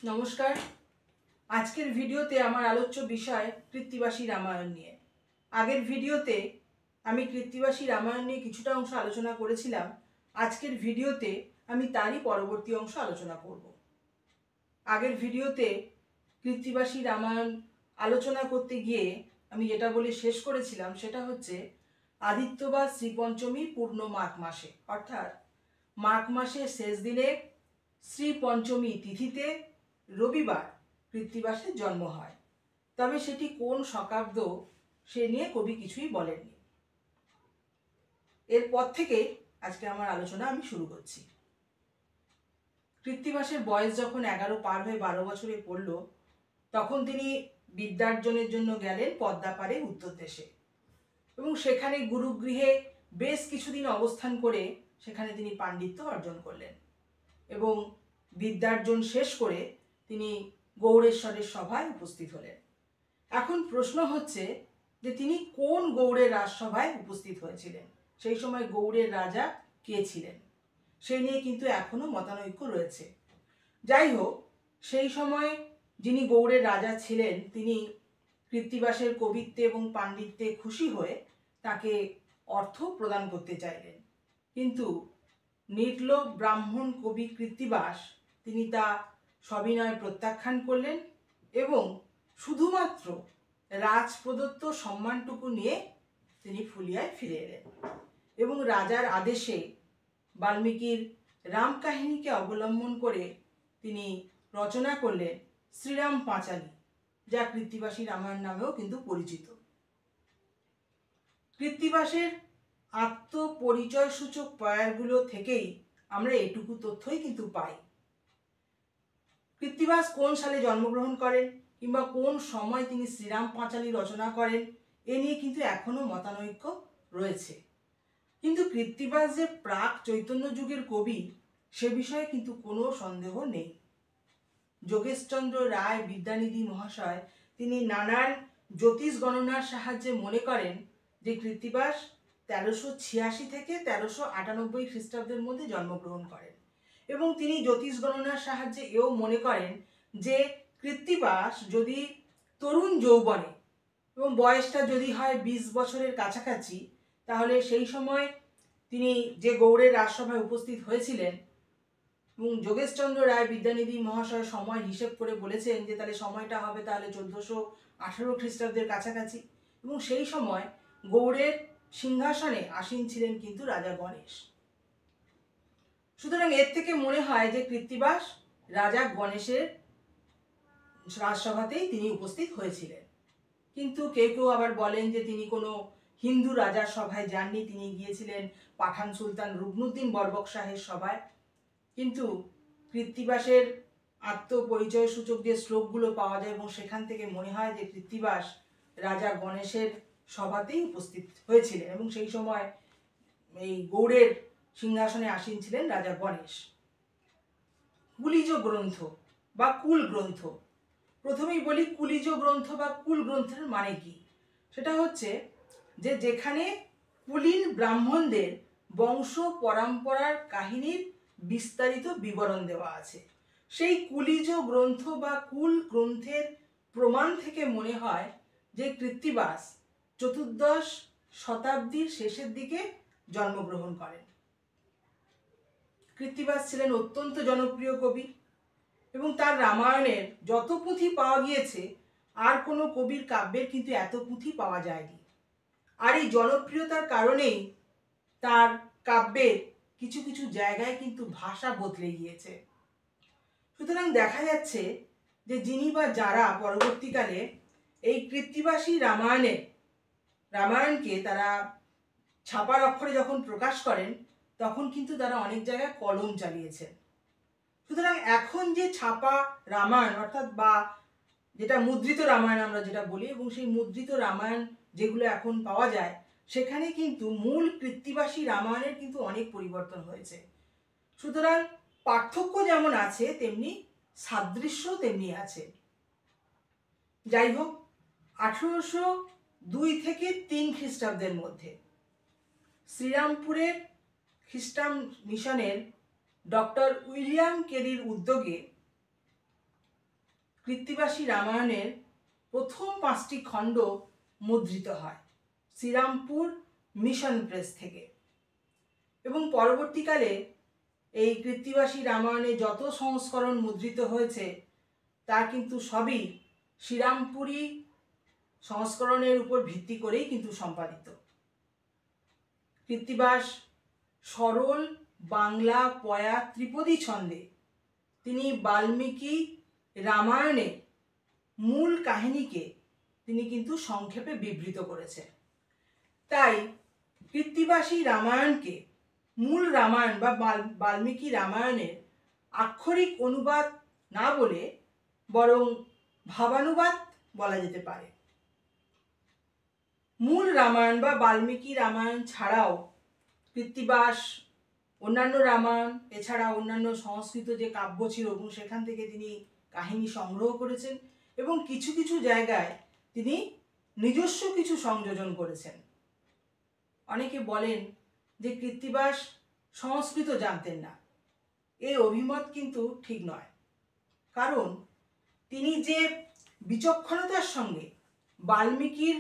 নমস্কার। আজকের ভিডিওতে আমার আলোচ্য বিষয় কৃত্তিবাসী রামায়ণ নিয়ে। আগের ভিডিওতে আমি কৃত্তিবাসী রামায়ণ নিয়ে কিছুটা অংশ আলোচনা করেছিলাম। আজকের ভিডিওতে আমি তারই পরবর্তী অংশ আলোচনা করব। আগের ভিডিওতে কৃত্তিবাসী রামায়ণ আলোচনা করতে গিয়ে আমি যেটা বলে শেষ করেছিলাম সেটা হচ্ছে আদিত্য বা শ্রীপঞ্চমী পূর্ণ মাঘ মাসে, অর্থাৎ মাঘ মাসের শেষ দিনে শ্রী পঞ্চমী তিথিতে রবিবার কৃত্তিবাসের জন্ম হয়। তবে সেটি কোন শকাব্দ সে নিয়ে কবি কিছুই বলেননি। এরপর থেকে আজকে আমার আলোচনা আমি শুরু করছি। কৃত্তিবাসের বয়স যখন 11 পার হয়ে 12 বছরে পড়ল, তখন তিনি বিদ্যার্জনের জন্য গেলেন পদ্মাপাড়ে উত্তর দেশে এবং সেখানে গুরুগৃহে বেশ কিছুদিন অবস্থান করে সেখানে তিনি পাণ্ডিত্য অর্জন করলেন এবং বিদ্যার্জন শেষ করে তিনি গৌড়েশ্বরের সভায় উপস্থিত হলেন। এখন প্রশ্ন হচ্ছে যে তিনি কোন গৌড়ের রাজসভায় উপস্থিত হয়েছিলেন, সেই সময় গৌড়ের রাজা কে ছিলেন, সেই নিয়ে কিন্তু এখনো মতানৈক্য রয়েছে। যাই হোক, সেই সময় যিনি গৌড়ের রাজা ছিলেন তিনি কৃত্তিবাসের কবিত্বে এবং পাণ্ডিত্যে খুশি হয়ে তাকে অর্থ প্রদান করতে চাইলেন, কিন্তু নির্লোভ ব্রাহ্মণ কবি কৃত্তিবাস তিনি তা সবিনয় প্রত্যাখ্যান করলেন এবং শুধুমাত্র রাজ প্রদত্ত সম্মানটুকু নিয়ে তিনি ফুলিয়ায় ফিরে এলেন এবং রাজার আদেশে বাল্মীকির রাম কাহিনীকে অবলম্বন করে তিনি রচনা করলেন শ্রীরাম পাঁচালী, যা কৃত্তিবাসী রামায়ণ নামেও কিন্তু পরিচিত। কৃত্তিবাসের আত্মপরিচয় সূচক প্রয়ারগুলো থেকেই আমরা এটুকু তথ্যই কিন্তু পাই। কৃত্তিবাস কোন সালে জন্মগ্রহণ করেন কিংবা কোন সময় তিনি শ্রীরাম পাঁচালী রচনা করেন এ নিয়ে কিন্তু এখনো মতানৈক্য রয়েছে, কিন্তু কৃত্তিবাস যে প্রাক চৈতন্য যুগের কবি সে বিষয়ে কিন্তু কোনো সন্দেহ নেই। যোগেশচন্দ্র রায় বিদ্যানিধি মহাশয় তিনি নানান জ্যোতিষ গণনার সাহায্যে মনে করেন যে কৃত্তিবাস 1386 থেকে 1398 খ্রিস্টাব্দের মধ্যে জন্মগ্রহণ করেন এবং তিনি জ্যোতিষ গণনার সাহায্যে এও মনে করেন যে কৃত্তিবাস যদি তরুণ যৌবনে এবং বয়সটা যদি হয় 20 বছরের কাছাকাছি, তাহলে সেই সময় তিনি যে গৌড়ের রাজসভায় উপস্থিত হয়েছিলেন এবং যোগেশচন্দ্র রায় বিদ্যানিধি মহাশয় সময় হিসেব করে বলেছেন যে তাহলে সময়টা হবে তাহলে 1418 খ্রিস্টাব্দের কাছাকাছি এবং সেই সময় গৌড়ের সিংহাসনে আসীন ছিলেন কিন্তু রাজা গণেশ। সুতরাং এর থেকে মনে হয় যে কৃত্তিবাস রাজা গণেশের রাজসভাতেই তিনি উপস্থিত হয়েছিলেন, কিন্তু কেউ কেউ আবার বলেন যে তিনি কোনো হিন্দু রাজার সভায় যাননি, তিনি গিয়েছিলেন পাঠান সুলতান রুকনুদ্দিন বরবক শাহের সভায়। কিন্তু কৃত্তিবাসের আত্মপরিচয় সূচক যে শ্লোকগুলো পাওয়া যায় এবং সেখান থেকে মনে হয় যে কৃত্তিবাস রাজা গণেশের সভাতেই উপস্থিত হয়েছিলেন এবং সেই সময় এই গৌড়ের সিংহাসনে আসীন ছিলেন রাজা গণেশ। কুলিজ গ্রন্থ বা কুল গ্রন্থ, প্রথমেই বলি কুলিজ গ্রন্থ বা কুল গ্রন্থের মানে কি। সেটা হচ্ছে যে যেখানে কুলীন ব্রাহ্মণদের বংশ পরম্পরার কাহিনীর বিস্তারিত বিবরণ দেওয়া আছে। সেই কুলিজ গ্রন্থ বা কুল গ্রন্থের প্রমাণ থেকে মনে হয় যে কৃত্তিবাস 14 শতাব্দীর শেষের দিকে জন্মগ্রহণ করেন। কৃত্তিবাস ছিলেন অত্যন্ত জনপ্রিয় কবি এবং তার রামায়ণের যত পুঁথি পাওয়া গিয়েছে আর কোনো কবির কাব্যের কিন্তু এত পুঁথি পাওয়া যায়নি। আর এই জনপ্রিয়তার কারণেই তার কাব্যের কিছু কিছু জায়গায় কিন্তু ভাষা বদলে গিয়েছে। সুতরাং দেখা যাচ্ছে যে যিনি বা যারা পরবর্তীকালে এই কৃত্তিবাসী রামায়ণকে তারা ছাপার অক্ষরে যখন প্রকাশ করেন তখন কিন্তু তারা অনেক জায়গায় কলম চালিয়েছেন। সুতরাং এখন যে ছাপা রামায়ণ অর্থাৎ বা যেটা মুদ্রিত রামায়ণ আমরা যেটা বলি এবং সেই মুদ্রিত রামায়ণ যেগুলো এখন পাওয়া যায় সেখানে কিন্তু মূল কৃত্তিবাসী রামায়ণের কিন্তু অনেক পরিবর্তন হয়েছে। সুতরাং পার্থক্য যেমন আছে তেমনি সাদৃশ্য তেমনি আছে। যাই হোক, 1802 থেকে 3 খ্রিস্টাব্দের মধ্যে শ্রীরামপুরের খ্রিস্টান মিশনের ডক্টর উইলিয়াম কেরির উদ্যোগে কৃত্তিবাসী রামায়ণের প্রথম 5টি খণ্ড মুদ্রিত হয় শ্রীরামপুর মিশন প্রেস থেকে, এবং পরবর্তীকালে এই কৃত্তিবাসী রামায়ণে যত সংস্করণ মুদ্রিত হয়েছে তা কিন্তু সবই শ্রীরামপুরী সংস্করণের উপর ভিত্তি করেই কিন্তু সম্পাদিত। কৃত্তিবাস সরল বাংলা পয়া ত্রিপদী ছন্দে তিনি বাল্মীকি রামায়ণে মূল কাহিনীকে তিনি কিন্তু সংক্ষেপে বিবৃত করেছেন। তাই কৃত্তিবাসী রামায়ণকে মূল রামায়ণ বা বাল্মীকি রামায়ণের আক্ষরিক অনুবাদ না বলে বরং ভাবানুবাদ বলা যেতে পারে। মূল রামায়ণ বা বাল্মীকি রামায়ণ ছাড়াও কৃত্তিবাস অন্যান্য রামায়ণ এছাড়া অন্যান্য সংস্কৃত যে কাব্য ছিল এবং সেখান থেকে তিনি কাহিনী সংগ্রহ করেছেন, এবং কিছু কিছু জায়গায় তিনি নিজস্ব কিছু সংযোজন করেছেন। অনেকে বলেন যে কৃত্তিবাস সংস্কৃত জানতেন না। এই অভিমত কিন্তু ঠিক নয়, কারণ তিনি যে বিচক্ষণতার সঙ্গে বাল্মীকির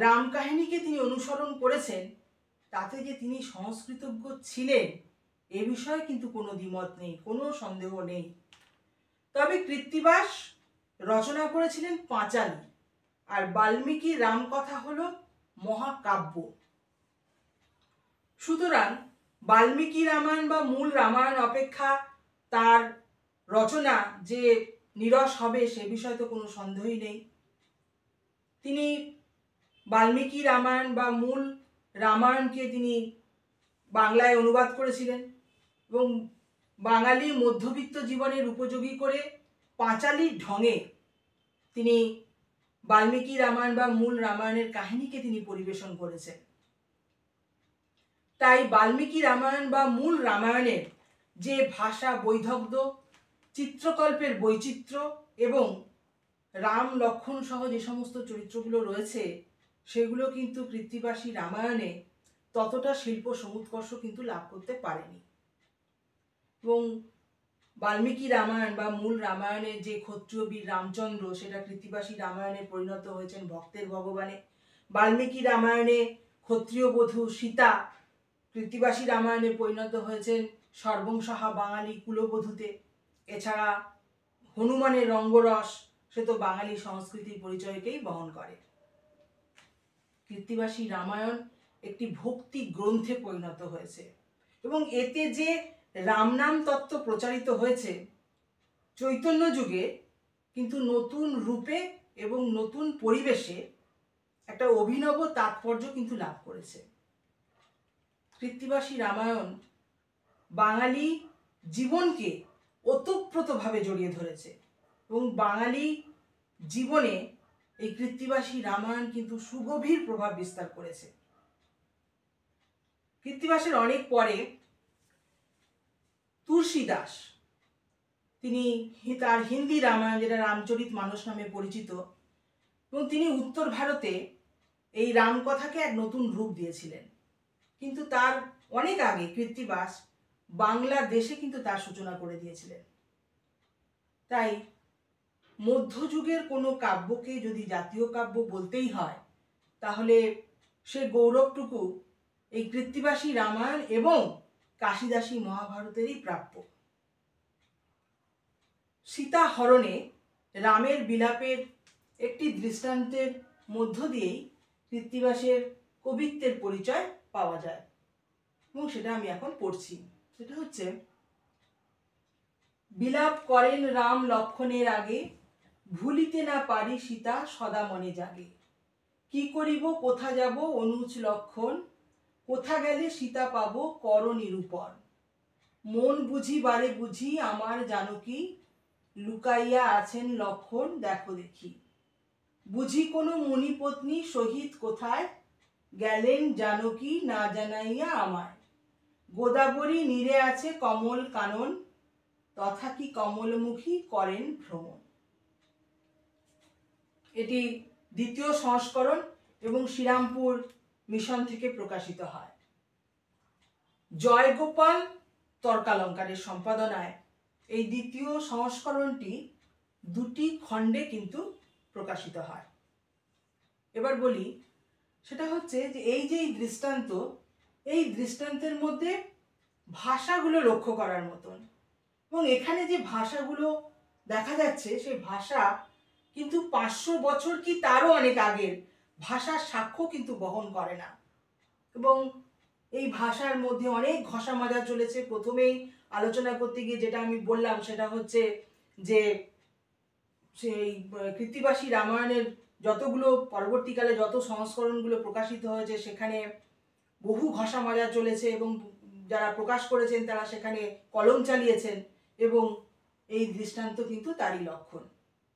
রাম কাহিনীকে তিনি অনুসরণ করেছেন তাতে যে তিনি সংস্কৃতজ্ঞ ছিলেন এ বিষয়ে কিন্তু কোনো দ্বিমত নেই, কোনো সন্দেহ নেই। তবে কৃত্তিবাস রচনা করেছিলেন পাঁচালী, আর বাল্মীকি রামকথা হলো মহাকাব্য। সুতরাং বাল্মীকি রামায়ণ বা মূল রামায়ণ অপেক্ষা তার রচনা যে নিরস হবে সে বিষয়ে তো কোনো সন্দেহই নেই। তিনি বাল্মীকি রামায়ণ বা মূল রামায়ণকে তিনি বাংলায় অনুবাদ করেছিলেন এবং বাঙালি মধ্যবিত্ত জীবনের উপযোগী করে পাঁচালীর ঢঙে তিনি বাল্মীকি রামায়ণ বা মূল রামায়ণের কাহিনীকে তিনি পরিবেশন করেছেন। তাই বাল্মীকি রামায়ণ বা মূল রামায়ণের যে ভাষা বৈদগ্ধ্য, চিত্রকল্পের বৈচিত্র্য এবং রাম লক্ষ্মণ সহ যে সমস্ত চরিত্রগুলো রয়েছে সেগুলো কিন্তু কৃত্তিবাসী রামায়ণে ততটা শিল্প সমুৎকর্ষ কিন্তু লাভ করতে পারেনি। এবং বাল্মীকি রামায়ণ বা মূল রামায়ণের যে ক্ষত্রিয় বীর রামচন্দ্র সেটা কৃত্তিবাসী রামায়ণে পরিণত হয়েছেন ভক্তের ভগবানে। বাল্মীকি রামায়ণে ক্ষত্রিয় বধূ সীতা কৃত্তিবাসী রামায়ণে পরিণত হয়েছেন সর্বংসহা বাঙালি কুলবধূতে। এছাড়া হনুমানের রঙ্গরস সে তো বাঙালি সংস্কৃতির পরিচয়কেই বহন করে। কৃত্তিবাসী রামায়ণ একটি ভক্তি গ্রন্থে পরিণত হয়েছে এবং এতে যে রামনাম তত্ত্ব প্রচারিত হয়েছে চৈতন্য যুগে কিন্তু নতুন রূপে এবং নতুন পরিবেশে একটা অভিনব তাৎপর্য কিন্তু লাভ করেছে। কৃত্তিবাসী রামায়ণ বাঙালি জীবনকে ওতপ্রোতভাবে জড়িয়ে ধরেছে এবং বাঙালি জীবনে এই কৃত্তিবাসী রামায়ণ কিন্তু সুগভীর প্রভাব বিস্তার করেছে। কৃত্তিবাসের অনেক পরে তুলসীদাস তিনি তার হিন্দি রামায়ণ যেটা রামচরিত মানস নামে পরিচিত, এবং তিনি উত্তর ভারতে এই রামকথাকে এক নতুন রূপ দিয়েছিলেন। কিন্তু তার অনেক আগে কৃত্তিবাস বাংলাদেশে কিন্তু তার সূচনা করে দিয়েছিলেন। তাই মধ্যযুগের কোনো কাব্যকে যদি জাতীয় কাব্য বলতেই হয় তাহলে সে গৌরবটুকু এই কৃত্তিবাসী রামায়ণ এবং কাশিদাসী মহাভারতেরই প্রাপ্য। সীতা হরণে রামের বিলাপের একটি দৃষ্টান্তের মধ্য দিয়েই কৃত্তিবাসের কবিত্বের পরিচয় পাওয়া যায় এবং সেটা আমি এখন পড়ছি। সেটা হচ্ছে, বিলাপ করেন রাম লক্ষণের আগে, ভুলিতে না পারি সীতা সদা মনে জাগে। কি করিব কোথা যাব অনুজ লক্ষণ, কোথা গেলে সীতা পাব কর নিরূপণ। মন বুঝি বারে বুঝি আমার জানকী, লুকাইয়া আছেন লক্ষণ দেখো দেখি। বুঝি কোনো মুনিপত্নী সহিত কোথায়, গেলেন জানকী না জানাইয়া আমায়। গোদাবরী নীরে আছে কমল কানন, তথা কি কমলমুখী করেন ভ্রমণ। এটি দ্বিতীয় সংস্করণ এবং শ্রীরামপুর মিশন থেকে প্রকাশিত হয়। জয়গোপাল তর্কালঙ্কারের সম্পাদনায় এই দ্বিতীয় সংস্করণটি দুটি খণ্ডে কিন্তু প্রকাশিত হয়। এবার বলি, সেটা হচ্ছে যে এই যে দৃষ্টান্ত, এই দৃষ্টান্তের মধ্যে ভাষাগুলো লক্ষ্য করার মতন, এবং এখানে যে ভাষাগুলো দেখা যাচ্ছে সেই ভাষা কিন্তু 500 বছর কি তারও অনেক আগের ভাষার সাক্ষ্য কিন্তু বহন করে না। এবং এই ভাষার মধ্যে অনেক ঘষা মাজা চলেছে। প্রথমেই আলোচনা করতে গিয়ে যেটা আমি বললাম সেটা হচ্ছে যে সেই কৃত্তিবাসী রামায়ণের যতগুলো পরবর্তীকালে যত সংস্করণগুলো প্রকাশিত হয়েছে সেখানে বহু ঘষা মাজা চলেছে, এবং যারা প্রকাশ করেছেন তারা সেখানে কলম চালিয়েছেন, এবং এই দৃষ্টান্ত কিন্তু তারই লক্ষণ।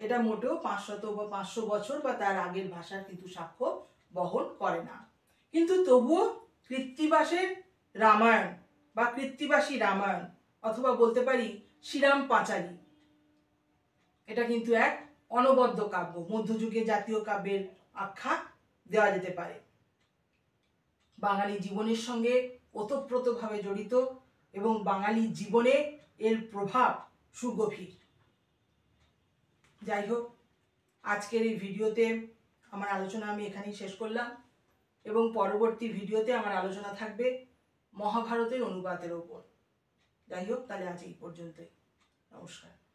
এটা মোটেও 500 বা 500 বছর বা তার আগের ভাষার কিন্তু সাক্ষ্য বহন করে না। কিন্তু তবুও কৃত্তিবাসের রামায়ণ বা কৃত্তিবাসী রামায়ণ, অথবা বলতে পারি শ্রীরাম পাঁচালী, এটা কিন্তু এক অনবদ্য কাব্য, মধ্যযুগে জাতীয় কাব্যের আখ্যা দেওয়া যেতে পারে। বাঙালি জীবনের সঙ্গে ওতপ্রোতভাবে জড়িত, এবং বাঙালি জীবনে এর প্রভাব সুগভীর। যাই হোক, আজকের এই ভিডিওতে আমার আলোচনা আমি এখানেই শেষ করলাম, এবং পরবর্তী ভিডিওতে আমার আলোচনা থাকবে মহাভারতের অনুবাদের ওপর। যাই হোক, তাহলে আজ এই পর্যন্তই। নমস্কার।